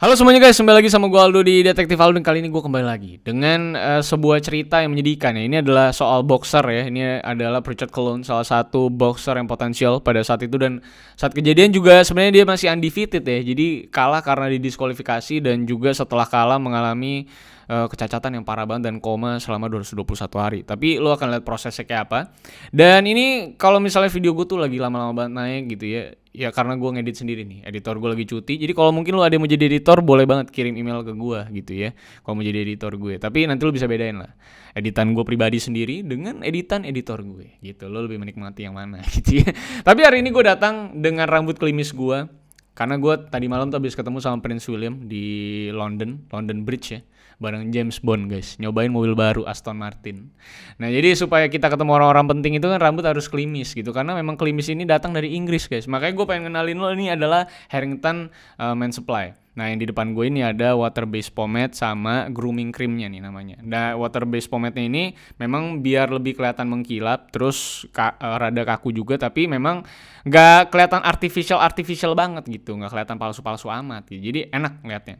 Halo semuanya guys, kembali lagi sama gue Aldo di Detektif Aldo. Dan kali ini gue kembali lagi dengan sebuah cerita yang menyedihkan ya. Ini adalah soal boxer ya. Ini adalah Prichard Colon, salah satu boxer yang potensial pada saat itu. Dan saat kejadian juga sebenarnya dia masih undefeated ya. Jadi kalah karena didiskualifikasi dan juga setelah kalah mengalami kecacatan yang parah banget dan koma selama 221 hari. Tapi lo akan lihat prosesnya kayak apa. Dan ini kalau misalnya video gue tuh lagi lama-lama banget naik gitu ya. Ya karena gue ngedit sendiri nih, editor gue lagi cuti. Jadi kalau mungkin lo ada yang mau jadi editor, boleh banget kirim email ke gue gitu ya. Kalau mau jadi editor gue, tapi nanti lo bisa bedain lah editan gue pribadi sendiri dengan editan editor gue gitu. Lo lebih menikmati yang mana gitu ya. Tapi hari ini gue datang dengan rambut klimis gue, karena gue tadi malam tuh habis ketemu sama Prince William di London Bridge ya, bareng James Bond guys, nyobain mobil baru Aston Martin. Nah jadi supaya kita ketemu orang-orang penting itu kan rambut harus klimis gitu, karena memang klimis ini datang dari Inggris guys. Makanya gue pengen kenalin lo, ini adalah Harrington Men Supply. Nah yang di depan gue ini ada water based pomade sama grooming creamnya nih namanya. Nah water based pomade-nya ini memang biar lebih kelihatan mengkilap, terus rada kaku juga, tapi memang nggak kelihatan artificial banget gitu, nggak kelihatan palsu amat gitu. Jadi enak ngeliatnya.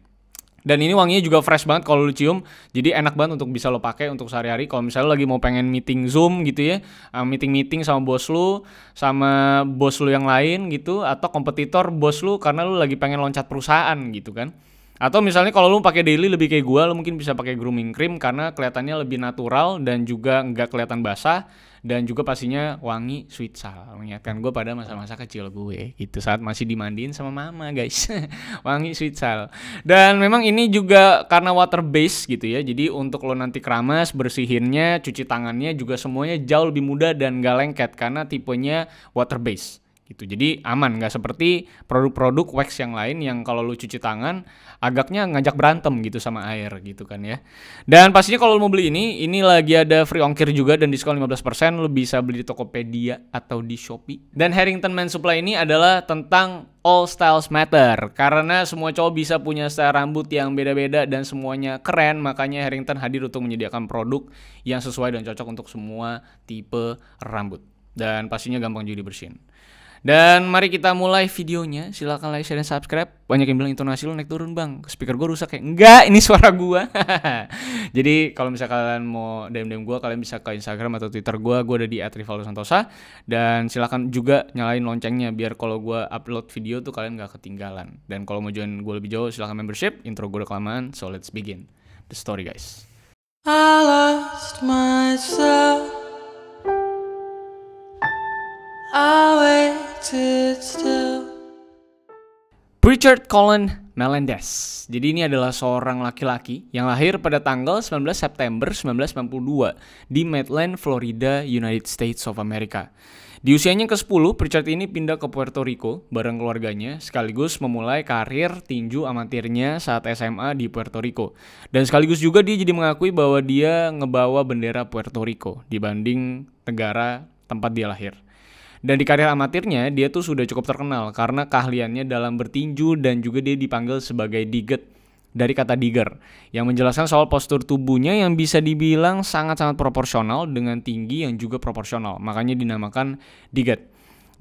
Dan ini wanginya juga fresh banget kalau lu cium. Jadi enak banget untuk bisa lo pakai untuk sehari-hari. Kalau misalnya lo lagi mau pengen meeting Zoom gitu ya, meeting sama bos lu, sama bos lu yang lain gitu, atau kompetitor bos lu karena lu lagi pengen loncat perusahaan gitu kan. Atau misalnya kalau lu pakai daily lebih kayak gua, lu mungkin bisa pakai grooming cream karena kelihatannya lebih natural dan juga nggak kelihatan basah. Dan juga pastinya wangi sweet sal, mengingatkan gue pada masa-masa kecil gue gitu, saat masih dimandiin sama mama guys. Wangi sweet sal. Dan memang ini juga karena water base gitu ya, jadi untuk lo nanti keramas, bersihinnya, cuci tangannya juga semuanya jauh lebih mudah dan gak lengket karena tipenya water base gitu. Jadi aman, nggak seperti produk-produk wax yang lain yang kalau lu cuci tangan agaknya ngajak berantem gitu sama air gitu kan ya. Dan pastinya kalau lu mau beli ini lagi ada free ongkir juga dan diskon 15%. Lu bisa beli di Tokopedia atau di Shopee. Dan Harrington Men Supply ini adalah tentang all styles matter, karena semua cowok bisa punya style rambut yang beda-beda dan semuanya keren. Makanya Harrington hadir untuk menyediakan produk yang sesuai dan cocok untuk semua tipe rambut. Dan pastinya gampang juga dibersihin. Dan mari kita mulai videonya. Silahkan like, share, dan subscribe. Banyak yang bilang intonasi lo naik turun bang, speaker gue rusak ya. Enggak, ini suara gue. Jadi kalau misalnya kalian mau DM gue, kalian bisa ke Instagram atau Twitter gue. Gue ada di @rivaldosantosa. Dan silahkan juga nyalain loncengnya biar kalau gue upload video tuh kalian gak ketinggalan. Dan kalau mau join gue lebih jauh, silahkan membership. Intro gue udah kelamaan, so let's begin the story guys. I lost myself. I waited still. Prichard Colon Melendez. Jadi ini adalah seorang laki-laki yang lahir pada tanggal 19 September 1992 di Maitland, Florida, United States of America. Di usianya ke-10, Prichard ini pindah ke Puerto Rico bareng keluarganya, sekaligus memulai karir tinju amatirnya saat SMA di Puerto Rico. Dan sekaligus juga dia jadi mengakui bahwa dia ngebawa bendera Puerto Rico dibanding negara tempat dia lahir. Dan di karir amatirnya, dia tuh sudah cukup terkenal karena keahliannya dalam bertinju dan juga dia dipanggil sebagai Diget, dari kata digger, yang menjelaskan soal postur tubuhnya yang bisa dibilang sangat-sangat proporsional dengan tinggi yang juga proporsional. Makanya dinamakan Diget.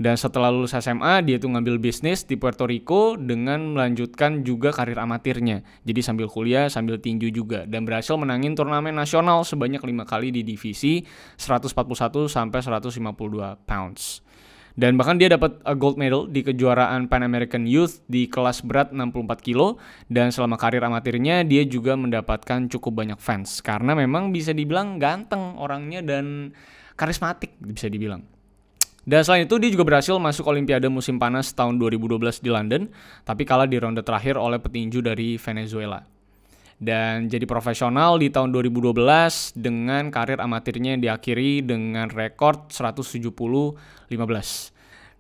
Dan setelah lulus SMA, dia tuh ngambil bisnis di Puerto Rico dengan melanjutkan juga karir amatirnya. Jadi sambil kuliah, sambil tinju juga. Dan berhasil menangin turnamen nasional sebanyak 5 kali di divisi 141 sampai 152 pounds. Dan bahkan dia dapat gold medal di kejuaraan Pan American Youth di kelas berat 64 kilo. Dan selama karir amatirnya dia juga mendapatkan cukup banyak fans, karena memang bisa dibilang ganteng orangnya dan karismatik bisa dibilang. Dan selain itu dia juga berhasil masuk Olimpiade musim panas tahun 2012 di London, tapi kalah di ronde terakhir oleh petinju dari Venezuela. Dan jadi profesional di tahun 2012 dengan karir amatirnya yang diakhiri dengan rekor 170-15.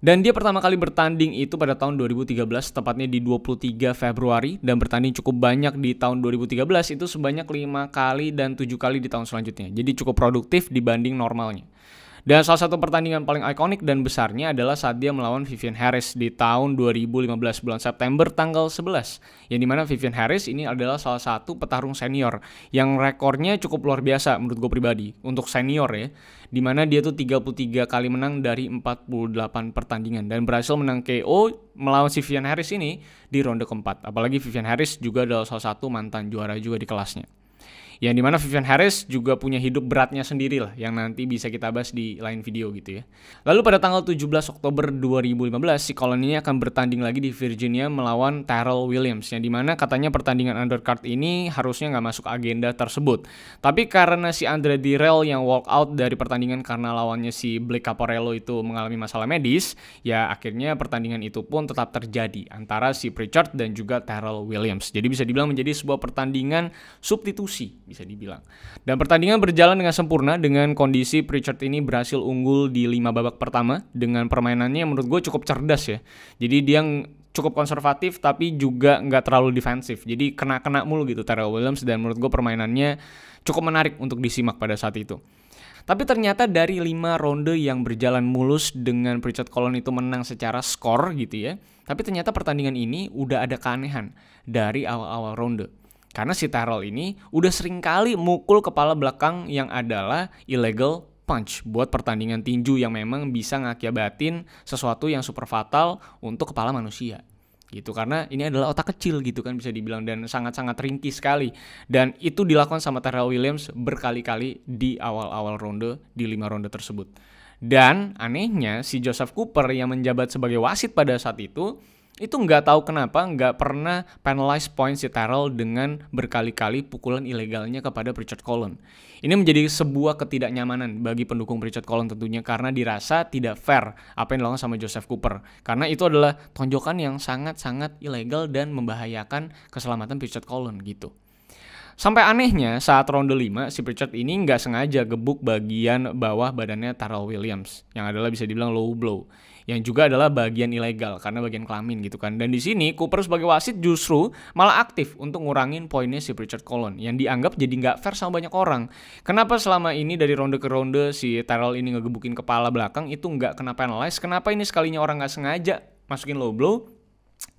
Dan dia pertama kali bertanding itu pada tahun 2013, tepatnya di 23 Februari. Dan bertanding cukup banyak di tahun 2013, itu sebanyak 5 kali dan 7 kali di tahun selanjutnya. Jadi cukup produktif dibanding normalnya. Dan salah satu pertandingan paling ikonik dan besarnya adalah saat dia melawan Vivian Harris di tahun 2015 bulan September tanggal 11. Yang dimana Vivian Harris ini adalah salah satu petarung senior yang rekornya cukup luar biasa menurut gue pribadi untuk senior ya. Dimana dia tuh 33 kali menang dari 48 pertandingan dan berhasil menang KO melawan si Vivian Harris ini di ronde keempat. Apalagi Vivian Harris juga adalah salah satu mantan juara juga di kelasnya. Yang dimana Vivian Harris juga punya hidup beratnya sendiri lah, yang nanti bisa kita bahas di lain video gitu ya. Lalu pada tanggal 17 Oktober 2015, si Colin ini akan bertanding lagi di Virginia melawan Terrell Williams, yang dimana katanya pertandingan undercard ini harusnya nggak masuk agenda tersebut. Tapi karena si Andre Dirrell yang walk out dari pertandingan karena lawannya si Blake Caporello itu mengalami masalah medis, ya akhirnya pertandingan itu pun tetap terjadi antara si Prichard dan juga Terrell Williams. Jadi bisa dibilang menjadi sebuah pertandingan substitusi, bisa dibilang. Dan pertandingan berjalan dengan sempurna dengan kondisi Prichard ini berhasil unggul di 5 babak pertama dengan permainannya yang menurut gue cukup cerdas ya. Jadi dia cukup konservatif tapi juga nggak terlalu defensif. Jadi kena-kena mulu gitu Terrell Williams, dan menurut gue permainannya cukup menarik untuk disimak pada saat itu. Tapi ternyata dari 5 ronde yang berjalan mulus dengan Prichard Colin itu menang secara skor gitu ya. Tapi ternyata pertandingan ini udah ada keanehan dari awal-awal ronde. Karena si Terrell ini udah sering kali mukul kepala belakang yang adalah illegal punch buat pertandingan tinju yang memang bisa ngakibatin sesuatu yang super fatal untuk kepala manusia. Gitu, karena ini adalah otak kecil gitu kan bisa dibilang, dan sangat-sangat ringkih sekali. Dan itu dilakukan sama Terrell Williams berkali-kali di awal-awal ronde, di 5 ronde tersebut. Dan anehnya si Joseph Cooper yang menjabat sebagai wasit pada saat itu nggak tahu kenapa nggak pernah penalize point si Terrell dengan berkali-kali pukulan ilegalnya kepada Prichard Colin. Ini menjadi sebuah ketidaknyamanan bagi pendukung Prichard Colin tentunya, karena dirasa tidak fair apa yang dilakukan sama Joseph Cooper. Karena itu adalah tonjokan yang sangat-sangat ilegal dan membahayakan keselamatan Prichard Colin gitu. Sampai anehnya saat ronde 5 si Prichard ini nggak sengaja gebuk bagian bawah badannya Terrell Williams yang adalah bisa dibilang low blow, yang juga adalah bagian ilegal karena bagian kelamin gitu kan. Dan di sini Cooper sebagai wasit justru malah aktif untuk ngurangin poinnya si Prichard Colin yang dianggap jadi nggak fair sama banyak orang. Kenapa selama ini dari ronde ke ronde si Terrell ini ngegebukin kepala belakang itu nggak kena penalize? Kenapa ini sekalinya orang nggak sengaja masukin low blow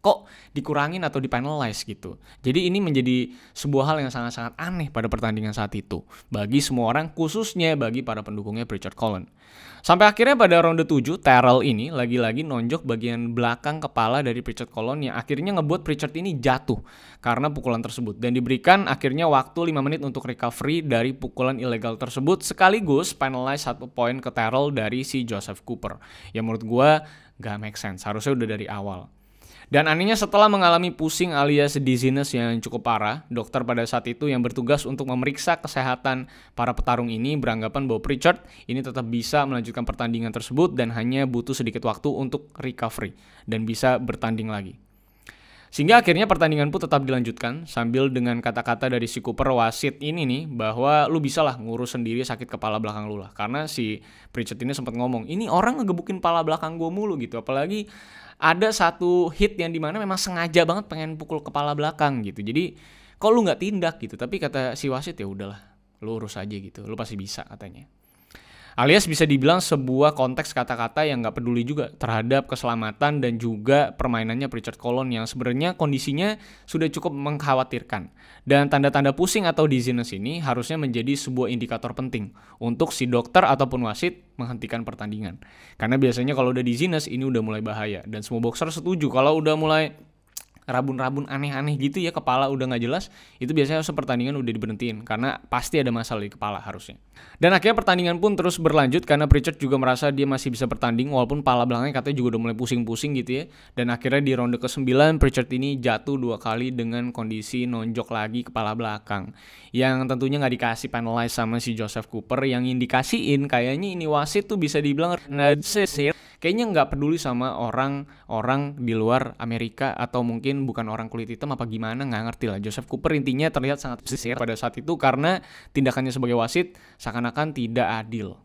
kok dikurangin atau dipenalize gitu. Jadi ini menjadi sebuah hal yang sangat-sangat aneh pada pertandingan saat itu bagi semua orang, khususnya bagi para pendukungnya Prichard Colin. Sampai akhirnya pada ronde 7 Terrell ini lagi-lagi nonjok bagian belakang kepala dari Prichard Colin yang akhirnya ngebuat Prichard ini jatuh karena pukulan tersebut, dan diberikan akhirnya waktu 5 menit untuk recovery dari pukulan ilegal tersebut, sekaligus penalize 1 poin ke Terrell dari si Joseph Cooper. Yang menurut gue gak make sense, harusnya udah dari awal. Dan anehnya setelah mengalami pusing alias dizziness yang cukup parah, dokter pada saat itu yang bertugas untuk memeriksa kesehatan para petarung ini beranggapan bahwa Prichard ini tetap bisa melanjutkan pertandingan tersebut dan hanya butuh sedikit waktu untuk recovery dan bisa bertanding lagi. Sehingga akhirnya pertandingan pun tetap dilanjutkan sambil dengan kata-kata dari si Cooper wasit ini nih bahwa lu bisa lah ngurus sendiri sakit kepala belakang lu lah. Karena si Prichard ini sempat ngomong, ini orang ngegebukin kepala belakang gue mulu gitu. Apalagi ada satu hit yang dimana memang sengaja banget pengen pukul kepala belakang gitu. Jadi kok lu nggak tindak gitu. Tapi kata si wasit ya udahlah, lu urus aja gitu. Lu pasti bisa katanya. Alias bisa dibilang sebuah konteks kata-kata yang nggak peduli juga terhadap keselamatan dan juga permainannya Prichard Colin yang sebenarnya kondisinya sudah cukup mengkhawatirkan. Dan tanda-tanda pusing atau dizziness ini harusnya menjadi sebuah indikator penting untuk si dokter ataupun wasit menghentikan pertandingan. Karena biasanya kalau udah dizziness ini udah mulai bahaya, dan semua boxer setuju kalau udah mulai rabun-rabun aneh-aneh gitu ya, kepala udah nggak jelas, itu biasanya pertandingan udah diberhentiin karena pasti ada masalah di kepala harusnya. Dan akhirnya pertandingan pun terus berlanjut karena Prichard juga merasa dia masih bisa bertanding walaupun kepala belakangnya katanya juga udah mulai pusing-pusing gitu ya. Dan akhirnya di ronde ke-9 Prichard ini jatuh 2 kali dengan kondisi nonjok lagi kepala belakang, yang tentunya nggak dikasih penalize sama si Joseph Cooper, yang dikasihin kayaknya ini wasit tuh bisa dibilang kayaknya nggak peduli sama orang-orang di luar Amerika atau mungkin bukan orang kulit hitam apa gimana, nggak ngerti lah. Joseph Cooper intinya terlihat sangat pesisir pada saat itu karena tindakannya sebagai wasit seakan-akan tidak adil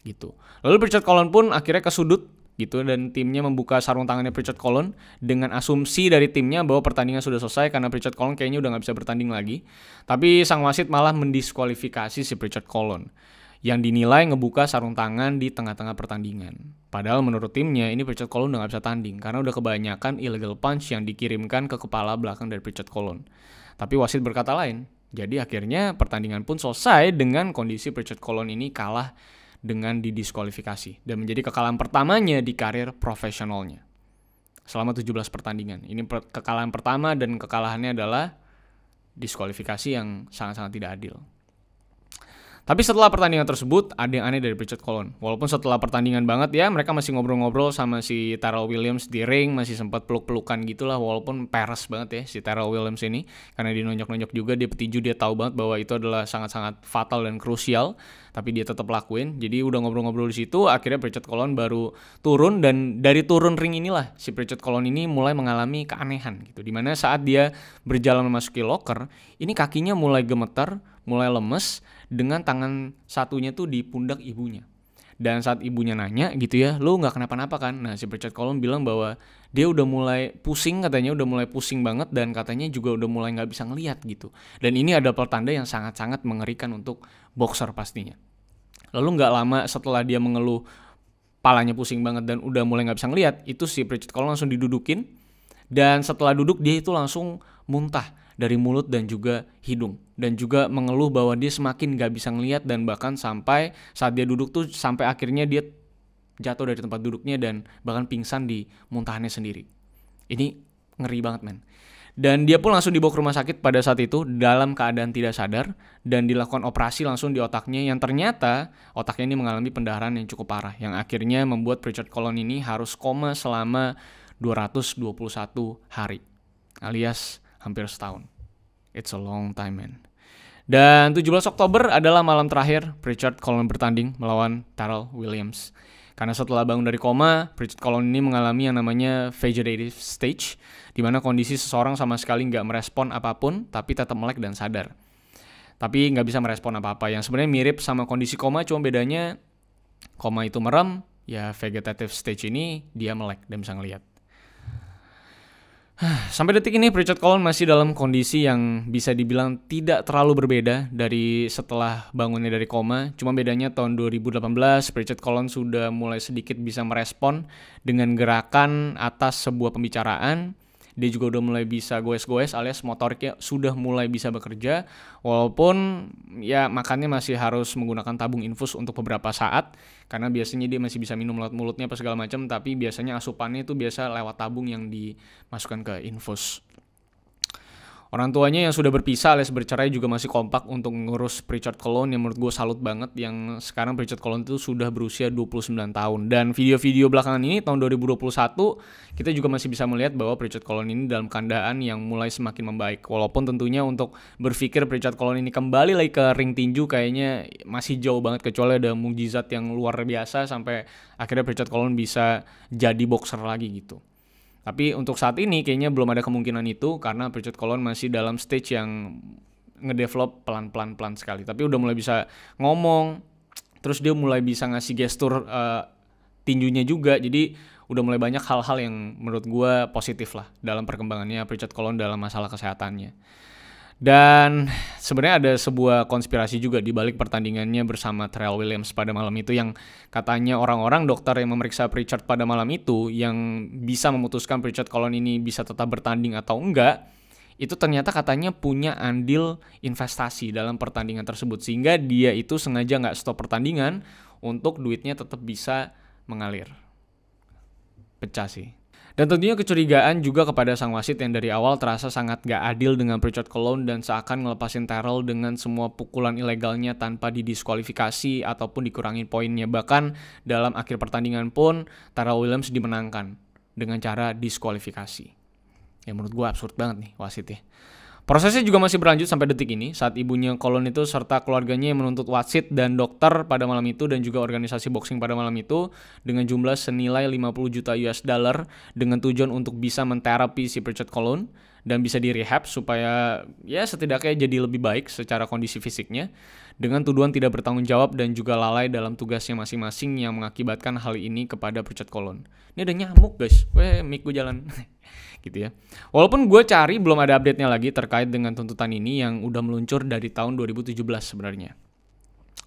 gitu. Lalu Prichard Colin pun akhirnya ke sudut gitu, dan timnya membuka sarung tangannya Prichard Colin dengan asumsi dari timnya bahwa pertandingan sudah selesai karena Prichard Colin kayaknya udah nggak bisa bertanding lagi. Tapi sang wasit malah mendiskualifikasi si Prichard Colin. yang dinilai ngebuka sarung tangan di tengah-tengah pertandingan. Padahal menurut timnya ini Pritchard Colon udah gak bisa tanding karena udah kebanyakan illegal punch yang dikirimkan ke kepala belakang dari Pritchard Colon. Tapi wasit berkata lain. Jadi akhirnya pertandingan pun selesai dengan kondisi Pritchard Colon ini kalah dengan didiskualifikasi dan menjadi kekalahan pertamanya di karir profesionalnya selama 17 pertandingan. Ini kekalahan pertama dan kekalahannya adalah diskualifikasi yang sangat-sangat tidak adil. Tapi setelah pertandingan tersebut, ada yang aneh dari Pritchard Colon. Walaupun setelah pertandingan banget ya, mereka masih ngobrol-ngobrol sama si Terrell Williams di ring, masih sempat peluk-pelukan gitulah, walaupun peres banget ya si Terrell Williams ini. Karena dia nonjok-nonjok juga, dia petinju, dia tahu banget bahwa itu adalah sangat-sangat fatal dan krusial. Tapi dia tetap lakuin, jadi udah ngobrol-ngobrol di situ, akhirnya Pritchard Colon baru turun, dan dari turun ring inilah si Pritchard Colon ini mulai mengalami keanehan gitu. Dimana saat dia berjalan memasuki locker, ini kakinya mulai gemetar, mulai lemes, dengan tangan satunya tuh di pundak ibunya. Dan saat ibunya nanya gitu ya, lu gak kenapa-napa kan? Nah si Pritchard Colon bilang bahwa dia udah mulai pusing, katanya udah mulai pusing banget, dan katanya juga udah mulai gak bisa ngelihat gitu. Dan ini ada pertanda yang sangat-sangat mengerikan untuk boxer pastinya. Lalu gak lama setelah dia mengeluh palanya pusing banget dan udah mulai gak bisa ngelihat, itu si Pritchard Colon langsung didudukin. Dan setelah duduk dia itu langsung muntah dari mulut dan juga hidung, dan juga mengeluh bahwa dia semakin gak bisa ngelihat, dan bahkan sampai saat dia duduk tuh sampai akhirnya dia jatuh dari tempat duduknya dan bahkan pingsan di muntahannya sendiri. Ini ngeri banget men. Dan dia pun langsung dibawa ke rumah sakit pada saat itu dalam keadaan tidak sadar, dan dilakukan operasi langsung di otaknya, yang ternyata otaknya ini mengalami pendarahan yang cukup parah, yang akhirnya membuat Pritchard Colon ini harus koma selama 221 hari alias hampir setahun. It's a long time, man. Dan 17 Oktober adalah malam terakhir Pritchard Colon bertanding melawan Terrell Williams. Karena setelah bangun dari koma, Pritchard Colon ini mengalami yang namanya vegetative stage, di mana kondisi seseorang sama sekali nggak merespon apapun, tapi tetap melek dan sadar. Tapi nggak bisa merespon apa-apa, yang sebenarnya mirip sama kondisi koma, cuma bedanya koma itu merem, ya vegetative stage ini dia melek dan bisa ngelihat. Sampai detik ini Pritchard Colon masih dalam kondisi yang bisa dibilang tidak terlalu berbeda dari setelah bangunnya dari koma. Cuma bedanya tahun 2018 Pritchard Colon sudah mulai sedikit bisa merespon dengan gerakan atas sebuah pembicaraan. Dia juga udah mulai bisa goes-goes alias motoriknya sudah mulai bisa bekerja. Walaupun ya makannya masih harus menggunakan tabung infus untuk beberapa saat. Karena biasanya dia masih bisa minum lewat mulutnya apa segala macam. Tapi biasanya asupannya itu biasa lewat tabung yang dimasukkan ke infus. Orang tuanya yang sudah berpisah alias bercerai juga masih kompak untuk ngurus Pritchard Colon, yang menurut gue salut banget, yang sekarang Pritchard Colon itu sudah berusia 29 tahun. Dan video-video belakangan ini tahun 2021 kita juga masih bisa melihat bahwa Pritchard Colon ini dalam keadaan yang mulai semakin membaik. Walaupun tentunya untuk berpikir Pritchard Colon ini kembali lagi ke ring tinju kayaknya masih jauh banget, kecuali ada mukjizat yang luar biasa sampai akhirnya Pritchard Colon bisa jadi boxer lagi gitu. Tapi untuk saat ini kayaknya belum ada kemungkinan itu, karena Pritchard Colon masih dalam stage yang ngedevelop pelan-pelan sekali. Tapi udah mulai bisa ngomong, terus dia mulai bisa ngasih gestur tinjunya juga. Jadi udah mulai banyak hal-hal yang menurut gue positif lah dalam perkembangannya Pritchard Colon dalam masalah kesehatannya. Dan sebenarnya ada sebuah konspirasi juga di balik pertandingannya bersama Terrell Williams pada malam itu, yang katanya orang-orang dokter yang memeriksa Pritchard pada malam itu yang bisa memutuskan Pritchard Colon ini bisa tetap bertanding atau enggak, itu ternyata katanya punya andil investasi dalam pertandingan tersebut, sehingga dia itu sengaja nggak stop pertandingan untuk duitnya tetap bisa mengalir. Pecah sih. Dan tentunya kecurigaan juga kepada sang wasit yang dari awal terasa sangat gak adil dengan Pritchard Colon dan seakan ngelepasin Terrell dengan semua pukulan ilegalnya tanpa didiskualifikasi ataupun dikurangi poinnya. Bahkan dalam akhir pertandingan pun Terrell Williams dimenangkan dengan cara diskualifikasi. Ya menurut gue absurd banget nih wasitnya. Prosesnya juga masih berlanjut sampai detik ini saat ibunya Colon itu serta keluarganya yang menuntut wasit dan dokter pada malam itu dan juga organisasi boxing pada malam itu dengan jumlah senilai 50 juta US dollar dengan tujuan untuk bisa menterapi si Pritchard Colon dan bisa direhab supaya ya setidaknya jadi lebih baik secara kondisi fisiknya, dengan tuduhan tidak bertanggung jawab dan juga lalai dalam tugasnya masing-masing yang mengakibatkan hal ini kepada Pritchard Colon. Ini ada nyamuk guys, mic gue jalan. Gitu ya. Walaupun gue cari belum ada update-nya lagi terkait dengan tuntutan ini yang udah meluncur dari tahun 2017 sebenarnya.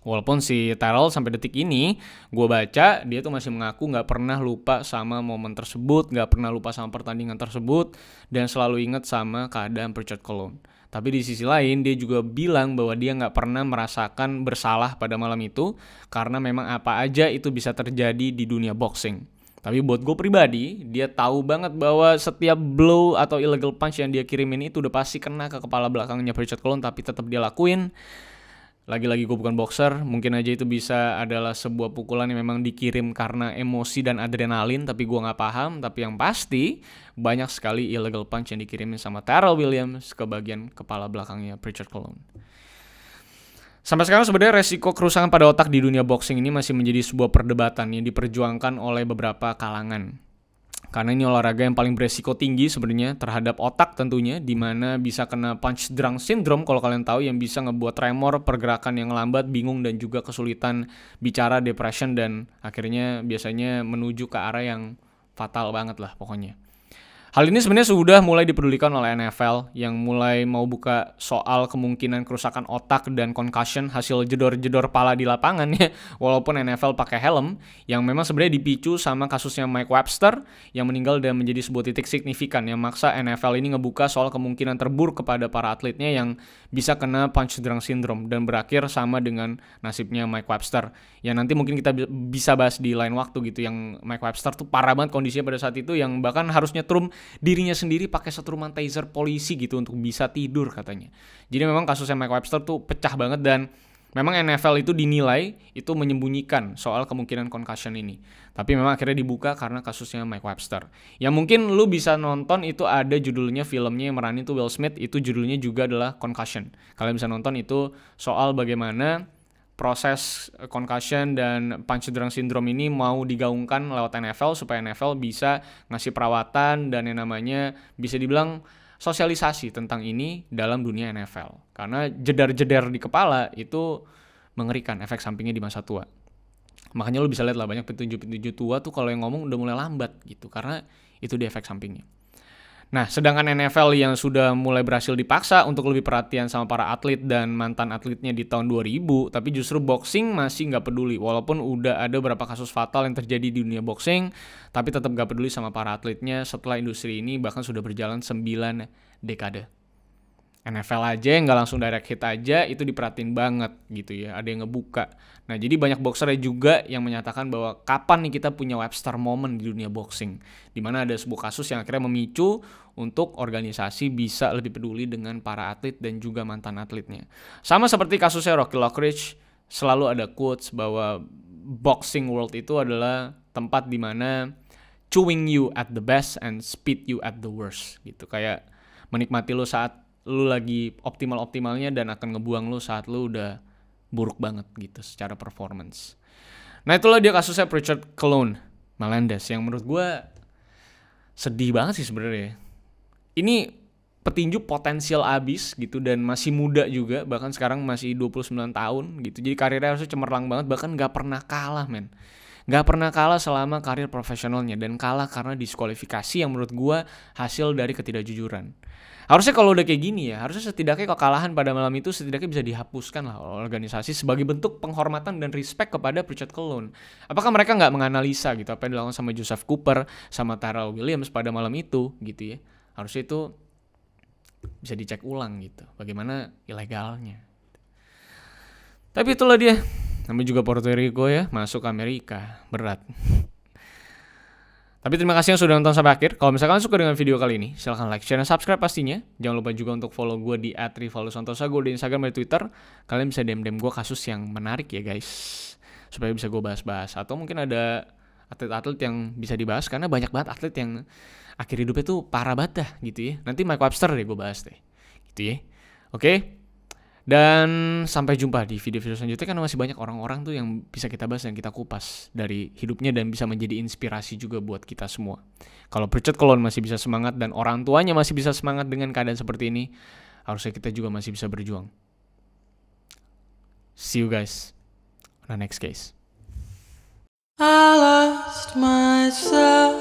Walaupun si Terrell sampai detik ini, gue baca, dia tuh masih mengaku gak pernah lupa sama momen tersebut, gak pernah lupa sama pertandingan tersebut, dan selalu ingat sama keadaan Pritchard Colon. Tapi di sisi lain, dia juga bilang bahwa dia gak pernah merasakan bersalah pada malam itu, karena memang apa aja itu bisa terjadi di dunia boxing. Tapi buat gue pribadi, dia tahu banget bahwa setiap blow atau illegal punch yang dia kirimin itu udah pasti kena ke kepala belakangnya Pritchard Colon, tapi tetap dia lakuin. Lagi-lagi gue bukan boxer, mungkin aja itu bisa adalah sebuah pukulan yang memang dikirim karena emosi dan adrenalin, tapi gue gak paham. Tapi yang pasti, banyak sekali illegal punch yang dikirimin sama Terrell Williams ke bagian kepala belakangnya Pritchard Colon. Sampai sekarang sebenarnya resiko kerusakan pada otak di dunia boxing ini masih menjadi sebuah perdebatan yang diperjuangkan oleh beberapa kalangan. Karena ini olahraga yang paling beresiko tinggi sebenarnya terhadap otak tentunya, di mana bisa kena punch drunk syndrome kalau kalian tahu, yang bisa ngebuat tremor, pergerakan yang lambat, bingung, dan juga kesulitan bicara, depression, dan akhirnya biasanya menuju ke arah yang fatal banget lah pokoknya. Hal ini sebenarnya sudah mulai dipedulikan oleh NFL yang mulai mau buka soal kemungkinan kerusakan otak dan concussion hasil jedor-jedor pala di lapangan ya. Walaupun NFL pakai helm, yang memang sebenarnya dipicu sama kasusnya Mike Webster yang meninggal dan menjadi sebuah titik signifikan yang maksa NFL ini ngebuka soal kemungkinan terburuk kepada para atletnya yang bisa kena punch drunk syndrome dan berakhir sama dengan nasibnya Mike Webster. Ya nanti mungkin kita bisa bahas di lain waktu gitu, yang Mike Webster tuh parah banget kondisinya pada saat itu, yang bahkan harus nyetrum dirinya sendiri pakai setruman taser polisi gitu untuk bisa tidur katanya. Jadi memang kasusnya Mike Webster tuh pecah banget, dan memang NFL itu dinilai itu menyembunyikan soal kemungkinan concussion ini. Tapi memang akhirnya dibuka karena kasusnya Mike Webster. Yang mungkin lu bisa nonton itu ada judulnya, filmnya yang meranin tuh Will Smith, itu judulnya juga adalah Concussion. Kalian bisa nonton itu soal bagaimana proses concussion dan punch drunk syndrome ini mau digaungkan lewat NFL supaya NFL bisa ngasih perawatan dan yang namanya bisa dibilang sosialisasi tentang ini dalam dunia NFL. Karena jedar-jedar di kepala itu mengerikan efek sampingnya di masa tua. Makanya lu bisa lihat lah banyak petinju-petinju tua tuh kalau yang ngomong udah mulai lambat gitu, karena itu di efek sampingnya. Nah, sedangkan NFL yang sudah mulai berhasil dipaksa untuk lebih perhatian sama para atlet dan mantan atletnya di tahun 2000, tapi justru boxing masih nggak peduli. Walaupun udah ada beberapa kasus fatal yang terjadi di dunia boxing, tapi tetap nggak peduli sama para atletnya setelah industri ini bahkan sudah berjalan 9 dekade. NFL aja yang nggak langsung direct hit aja itu diperhatiin banget gitu ya, ada yang ngebuka. Nah jadi banyak boxer juga yang menyatakan bahwa kapan nih kita punya Webster moment di dunia boxing, dimana ada sebuah kasus yang akhirnya memicu untuk organisasi bisa lebih peduli dengan para atlet dan juga mantan atletnya. Sama seperti kasusnya Rocky Lockridge, selalu ada quotes bahwa boxing world itu adalah tempat dimana chewing you at the best and spit you at the worst gitu, kayak menikmati lo saat lu lagi optimal-optimalnya dan akan ngebuang lu saat lu udah buruk banget gitu secara performance. Nah itulah dia kasusnya Pritchard Colon Melendez yang menurut gue sedih banget sih sebenarnya. Ini petinju potensial abis gitu dan masih muda juga, bahkan sekarang masih 29 tahun gitu. Jadi karirnya harusnya cemerlang banget, bahkan gak pernah kalah men. Gak pernah kalah selama karir profesionalnya, dan kalah karena diskualifikasi yang menurut gue hasil dari ketidakjujuran. Harusnya kalau udah kayak gini ya, harusnya setidaknya kekalahan pada malam itu setidaknya bisa dihapuskan lah oleh organisasi sebagai bentuk penghormatan dan respect kepada Pritchard Colon. Apakah mereka nggak menganalisa gitu apa yang dilakukan sama Joseph Cooper, sama Terrell Williams pada malam itu gitu ya. Harusnya itu bisa dicek ulang gitu, bagaimana ilegalnya. Tapi itulah dia, namanya juga Puerto Rico ya, masuk Amerika, berat. Tapi terima kasih yang sudah nonton sampai akhir. Kalau misalkan suka dengan video kali ini, silahkan like, share, dan subscribe pastinya. Jangan lupa juga untuk follow gue di @rivaldosantosa, gue di Instagram dan Twitter. Kalian bisa DM gue kasus yang menarik ya guys, supaya bisa gue bahas-bahas. Atau mungkin ada atlet-atlet yang bisa dibahas, karena banyak banget atlet yang akhir hidupnya tuh parah banget dah gitu ya. Nanti Mike Webster deh gue bahas deh gitu ya. Oke? Dan sampai jumpa di video-video selanjutnya, karena masih banyak orang-orang tuh yang bisa kita bahas dan kita kupas dari hidupnya dan bisa menjadi inspirasi juga buat kita semua. Kalau Pritchard Colon masih bisa semangat dan orang tuanya masih bisa semangat dengan keadaan seperti ini, harusnya kita juga masih bisa berjuang. See you guys on the next case. I lost myself.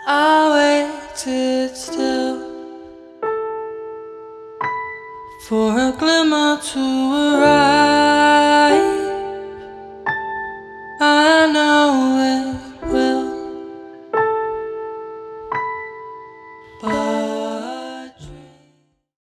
I waited still for a glimmer to arrive.